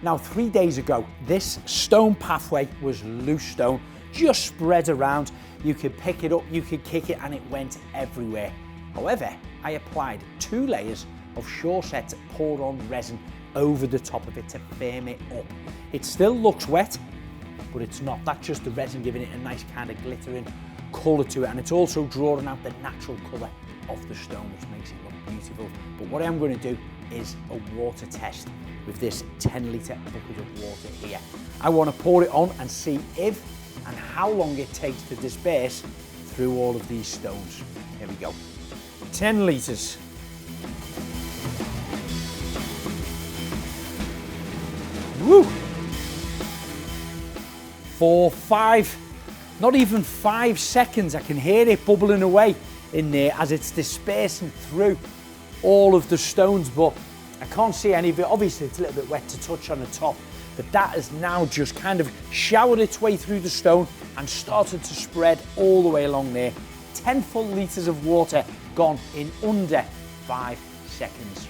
Now 3 days ago, this stone pathway was loose stone, just spread around. You could pick it up, you could kick it, and it went everywhere. However, I applied 2 layers of Sureset poured on resin over the top of it to firm it up. It still looks wet, but it's not. That's just the resin giving it a nice kind of glittering colour to it, and it's also drawing out the natural colour of the stone, which makes it look beautiful. But what I'm going to do is a water test with this 10-litre bucket of water here. I want to pour it on and see if and how long it takes to disperse through all of these stones. Here we go. 10 litres. Woo! 4, 5, not even 5 seconds. I can hear it bubbling away in there as it's dispersing through all of the stones, but I can't see any of it. Obviously it's a little bit wet to touch on the top, but that has now just kind of showered its way through the stone and started to spread all the way along there. 10 full litres of water gone in under 5 seconds.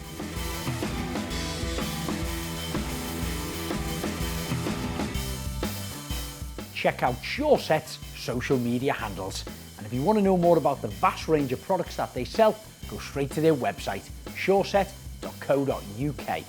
Check out Sureset's social media handles. And if you want to know more about the vast range of products that they sell, go straight to their website, sureset.co.uk.